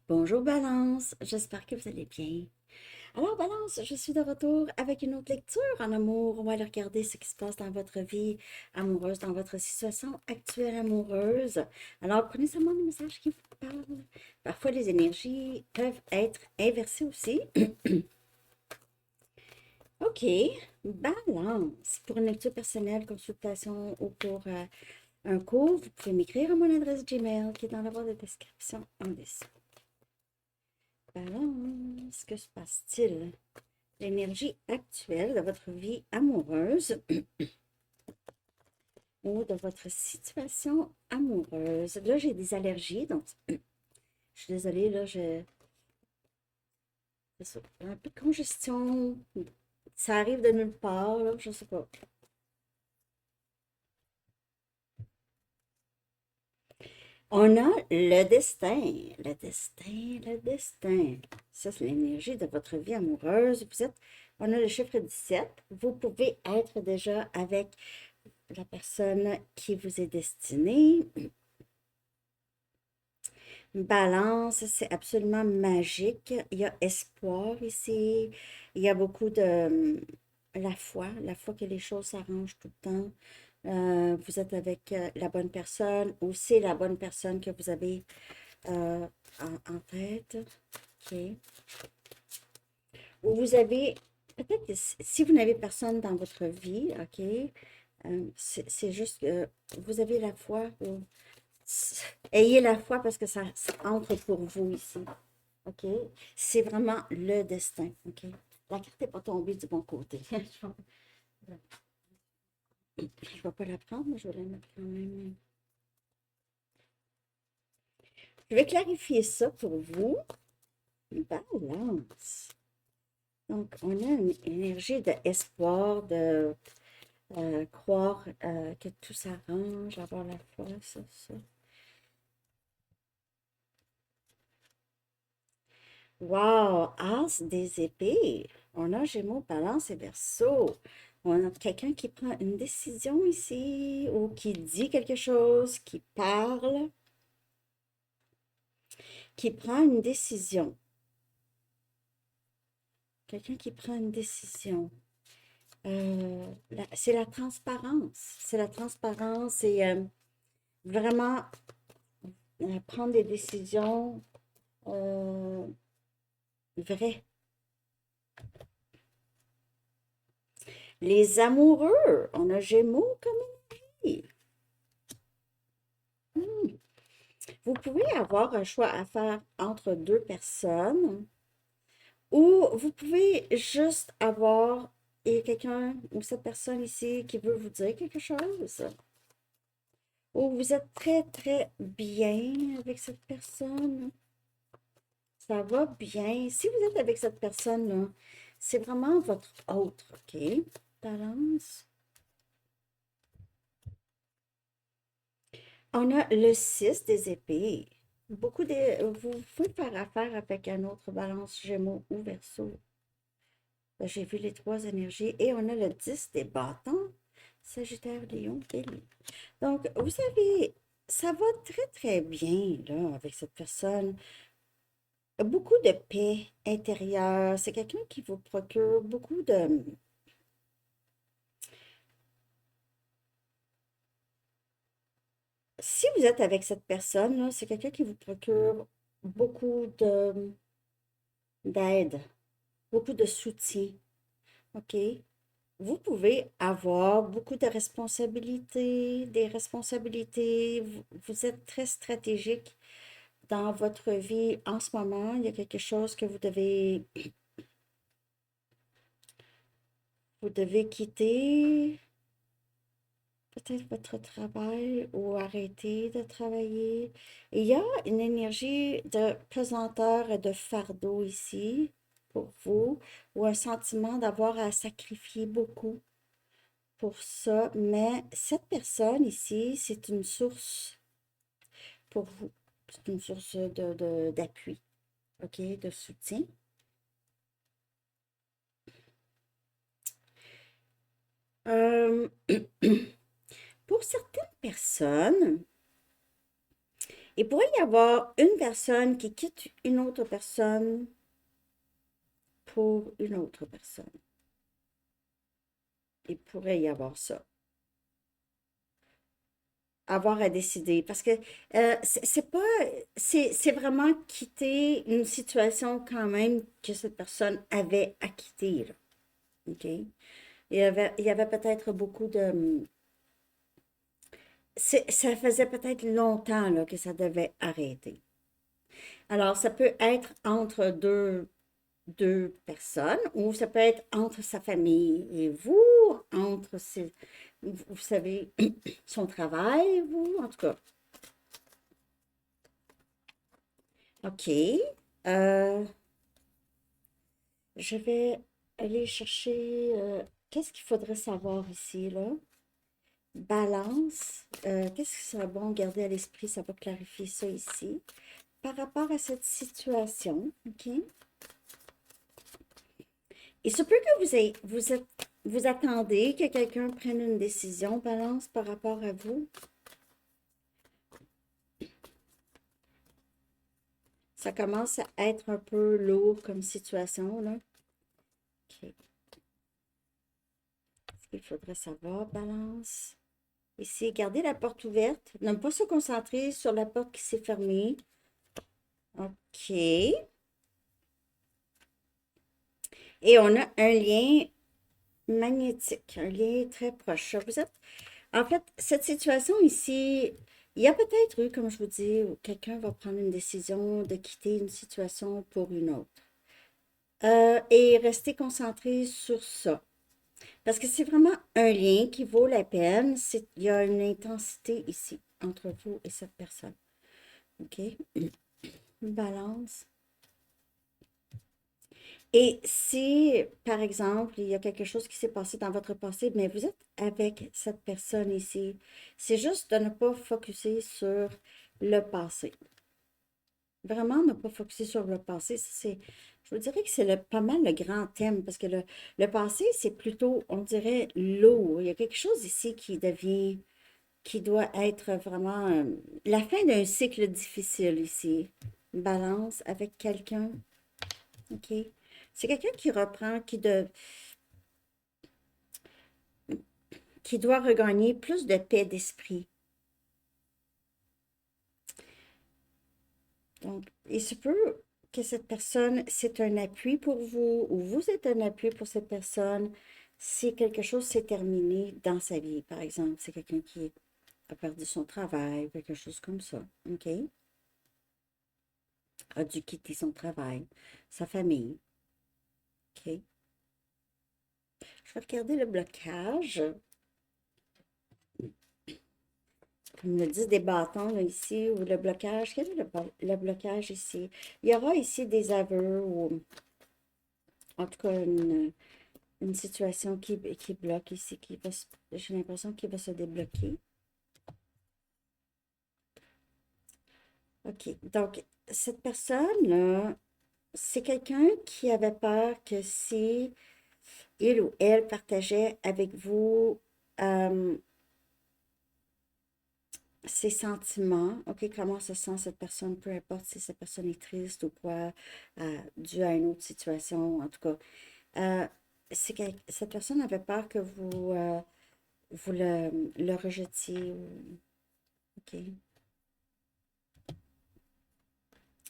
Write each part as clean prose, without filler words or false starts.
Bonjour Balance, j'espère que vous allez bien. Alors Balance, je suis de retour avec une autre lecture en amour. On va aller regarder ce qui se passe dans votre vie amoureuse, dans votre situation actuelle amoureuse. Alors prenez seulement les messages qui vous parlent. Parfois les énergies peuvent être inversées aussi. Ok, Balance. Pour une lecture personnelle, consultation ou pour un cours, vous pouvez m'écrire à mon adresse Gmail qui est dans la barre de description en dessous. Balance, que se passe-t-il? L'énergie actuelle de votre vie amoureuse ou de votre situation amoureuse. Là, j'ai des allergies, donc je suis désolée, là, c'est ça, un peu de congestion. Ça arrive de nulle part, là, je sais pas. On a le destin, le destin, le destin. Ça, c'est l'énergie de votre vie amoureuse. On a le chiffre 17. Vous pouvez être déjà avec la personne qui vous est destinée. Balance, c'est absolument magique. Il y a espoir ici. Il y a beaucoup de la foi que les choses s'arrangent tout le temps. Vous êtes avec la bonne personne ou c'est la bonne personne que vous avez en tête. OK. Ou vous avez, peut-être que si vous n'avez personne dans votre vie, OK, c'est juste que vous avez la foi. Ayez la foi parce que ça entre pour vous ici. OK? C'est vraiment le destin. OK? La carte n'est pas tombée du bon côté. Je ne vais pas la prendre, mais je vais la mettre quand même. Je vais clarifier ça pour vous. Balance. Donc, on a une énergie d'espoir, de croire que tout s'arrange, avoir la foi, ça. Wow! As des épées. On a Gémeaux, Balance et Verseau. On a quelqu'un qui prend une décision ici ou qui dit quelque chose, qui parle, qui prend une décision. Quelqu'un qui prend une décision. C'est la transparence. C'est la transparence et vraiment prendre des décisions euh, vraies. Les amoureux, on a Gémeaux comme énergie. Hmm. Vous pouvez avoir un choix à faire entre deux personnes ou vous pouvez juste avoir et quelqu'un ou cette personne ici qui veut vous dire quelque chose. Ou vous êtes très, très bien avec cette personne. Ça va bien. Si vous êtes avec cette personne-là, c'est vraiment votre autre, OK? Balance. On a le 6 des épées. Vous pouvez faire affaire avec un autre balance Gémeaux ou Verseau. J'ai vu les trois énergies et on a le 10 des bâtons. Sagittaire, Lion, Bélier. Donc, vous savez, ça va très, très bien, là, avec cette personne. Beaucoup de paix intérieure. C'est quelqu'un qui vous procure beaucoup de... Si vous êtes avec cette personne, là, c'est quelqu'un qui vous procure beaucoup d'aide, beaucoup de soutien. OK? Vous pouvez avoir beaucoup de responsabilités, des responsabilités. Vous êtes très stratégique dans votre vie en ce moment. Il y a quelque chose que vous devez quitter, peut-être votre travail ou arrêter de travailler. Il y a une énergie de pesanteur et de fardeau ici pour vous, ou un sentiment d'avoir à sacrifier beaucoup pour ça, mais cette personne ici, c'est une source pour vous. C'est une source d'appui, OK, de soutien. Euh, pour certaines personnes, Il pourrait y avoir une personne qui quitte une autre personne pour une autre personne. Il pourrait y avoir ça. Avoir à décider. Parce que c'est pas, c'est vraiment quitter une situation quand même que cette personne avait à quitter, là. OK? Il y avait peut-être beaucoup de... Ça faisait peut-être longtemps là, que ça devait arrêter. Alors, ça peut être entre deux personnes ou ça peut être entre sa famille et vous, entre vous savez, son travail, vous, en tout cas. OK. Euh, je vais aller chercher... qu'est-ce qu'il faudrait savoir ici, là? Balance. Qu'est-ce qui serait bon garder à l'esprit? Ça va clarifier ça ici. Par rapport à cette situation, OK? Il se peut que vous attendez que quelqu'un prenne une décision, balance, par rapport à vous. Ça commence à être un peu lourd comme situation, là. OK. Ce qu'il faudrait savoir, balance. Ici, gardez la porte ouverte. Ne pas se concentrer sur la porte qui s'est fermée. OK. Et on a un lien magnétique, un lien très proche. Vous êtes, en fait, cette situation ici, il y a peut-être eu, comme je vous dis, où quelqu'un va prendre une décision de quitter une situation pour une autre. Et rester concentré sur ça. Parce que c'est vraiment un lien qui vaut la peine. Il y a une intensité ici entre vous et cette personne. OK? Une balance. Et si, par exemple, il y a quelque chose qui s'est passé dans votre passé, mais vous êtes avec cette personne ici, c'est juste de ne pas focuser sur le passé. Vraiment, ne pas focuser sur le passé. Je vous dirais que c'est pas mal le grand thème, parce que le passé, c'est plutôt, on dirait, lourd. Il y a quelque chose ici qui doit être vraiment la fin d'un cycle difficile ici. Balance avec quelqu'un. OK? C'est quelqu'un qui reprend, qui doit regagner plus de paix d'esprit. Donc, il se peut que cette personne, c'est un appui pour vous ou vous êtes un appui pour cette personne si quelque chose s'est terminé dans sa vie. Par exemple, c'est quelqu'un qui a perdu son travail, quelque chose comme ça. OK? A dû quitter son travail, sa famille. OK? Je vais regarder le blocage. Comme le 10 des bâtons là, ici, ou le blocage. Quel est le blocage ici? Il y aura ici des aveux ou en tout cas une situation qui bloque ici, j'ai l'impression qu'il va se débloquer. OK. Donc, cette personne-là, c'est quelqu'un qui avait peur que si il ou elle partageait avec vous ses sentiments, OK, comment se sent cette personne, peu importe si cette personne est triste ou quoi, dû à une autre situation, en tout cas. Euh, c'est que cette personne avait peur que vous le rejetiez. OK.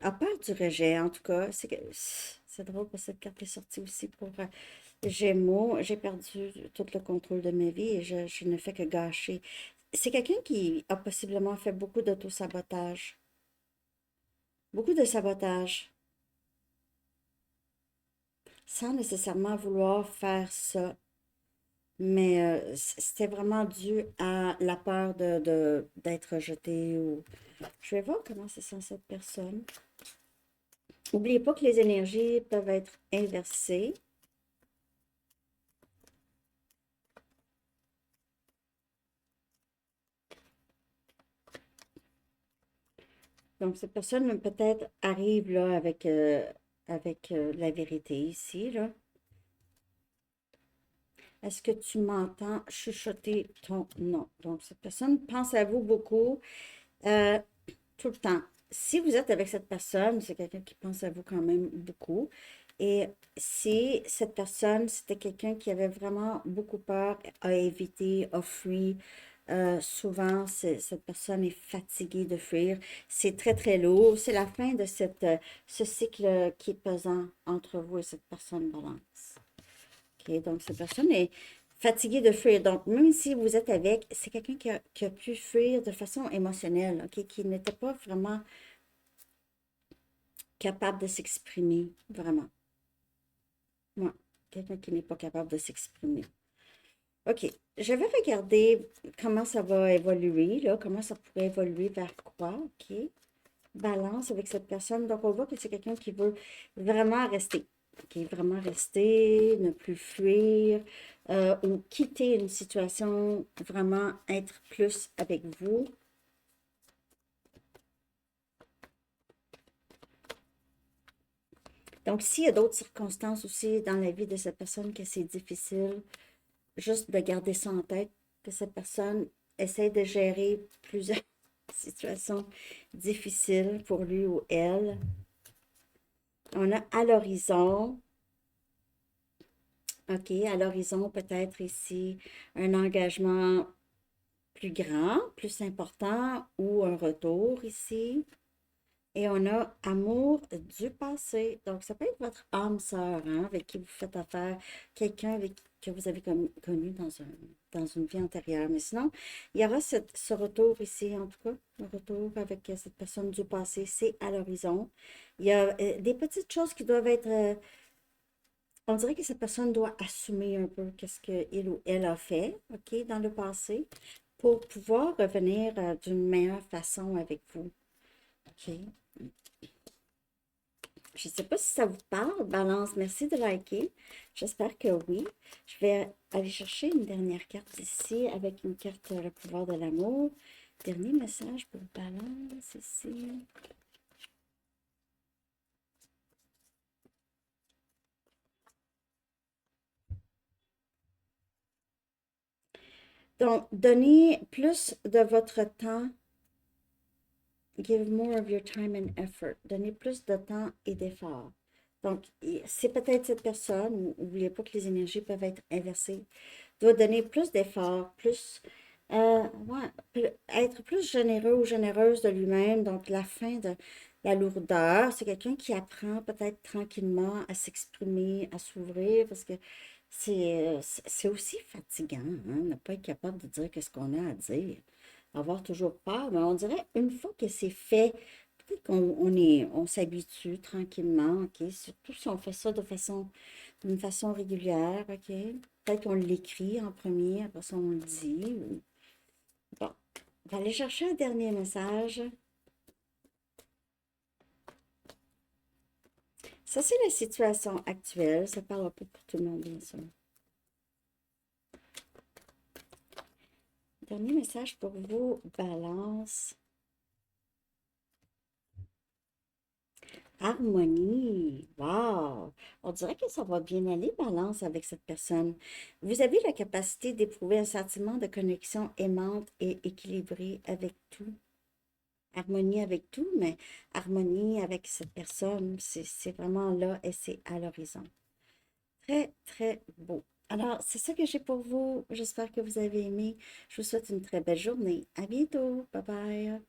À part du rejet, en tout cas, c'est drôle parce que cette carte est sortie aussi pour Gémeaux. J'ai perdu tout le contrôle de ma vie et je ne fais que gâcher. C'est quelqu'un qui a possiblement fait beaucoup d'auto-sabotage. Beaucoup de sabotage, sans nécessairement vouloir faire ça. Mais c'était vraiment dû à la peur d'être rejeté ou... Je vais voir comment se sent cette personne. N'oubliez pas que les énergies peuvent être inversées. Donc, cette personne peut-être arrive là avec la vérité ici, là. Est-ce que tu m'entends chuchoter ton nom? Donc, cette personne pense à vous beaucoup. Euh, tout le temps. Si vous êtes avec cette personne, c'est quelqu'un qui pense à vous quand même beaucoup. Et si cette personne, c'était quelqu'un qui avait vraiment beaucoup peur, a évité, a fui, souvent, cette personne est fatiguée de fuir. C'est très, très lourd. C'est la fin de ce cycle qui est pesant entre vous et cette personne balance. OK, donc cette personne est fatiguée de fuir. Donc, même si vous êtes avec, c'est quelqu'un qui a pu fuir de façon émotionnelle, OK, qui n'était pas vraiment capable de s'exprimer, vraiment. Moi, quelqu'un qui n'est pas capable de s'exprimer. OK, je vais regarder comment ça va évoluer, là, comment ça pourrait évoluer vers quoi, OK? Balance avec cette personne. Donc, on voit que c'est quelqu'un qui veut vraiment rester. OK, vraiment rester, ne plus fuir, ou quitter une situation, vraiment être plus avec vous. Donc, s'il y a d'autres circonstances aussi dans la vie de cette personne que c'est difficile, juste de garder ça en tête, que cette personne essaie de gérer plusieurs situations difficiles pour lui ou elle. On a à l'horizon, OK, à l'horizon peut-être ici un engagement plus grand, plus important ou un retour ici. Et on a amour du passé. Donc, ça peut être votre âme sœur, hein, avec qui vous faites affaire, quelqu'un que vous avez connu dans une vie antérieure. Mais sinon, il y aura ce retour ici, en tout cas, le retour avec cette personne du passé, c'est à l'horizon. Il y a des petites choses qui doivent être, on dirait que cette personne doit assumer un peu qu'est-ce qu'il ou elle a fait, OK, dans le passé, pour pouvoir revenir d'une meilleure façon avec vous. OK. Je ne sais pas si ça vous parle, Balance. Merci de liker. J'espère que oui. Je vais aller chercher une dernière carte ici avec une carte Le pouvoir de l'amour. Dernier message pour Balance ici. Donc, donnez plus de votre temps. Give more of your time and effort. Donnez plus de temps et d'effort. Donc, c'est peut-être cette personne, n'oubliez pas que les énergies peuvent être inversées, doit donner plus d'efforts, être plus généreux ou généreuse de lui-même. Donc, la fin de la lourdeur, c'est quelqu'un qui apprend peut-être tranquillement à s'exprimer, à s'ouvrir, parce que c'est aussi fatigant, hein, ne pas être capable de dire qu'est-ce qu'on a à dire, avoir toujours peur, mais on dirait une fois que c'est fait, peut-être on s'habitue tranquillement, OK? Surtout si on fait ça d'une façon régulière, OK? Peut-être qu'on l'écrit en premier, après ça on le dit. Bon, on va aller chercher un dernier message. Ça, c'est la situation actuelle. Ça parle un peu pour tout le monde, bien sûr. Dernier message pour vous, Balance. Harmonie. Wow! On dirait que ça va bien aller, Balance, avec cette personne. Vous avez la capacité d'éprouver un sentiment de connexion aimante et équilibrée avec tout. Harmonie avec tout, mais harmonie avec cette personne, c'est vraiment là et c'est à l'horizon. Très, très beau. Alors, c'est ça que j'ai pour vous. J'espère que vous avez aimé. Je vous souhaite une très belle journée. À bientôt. Bye bye.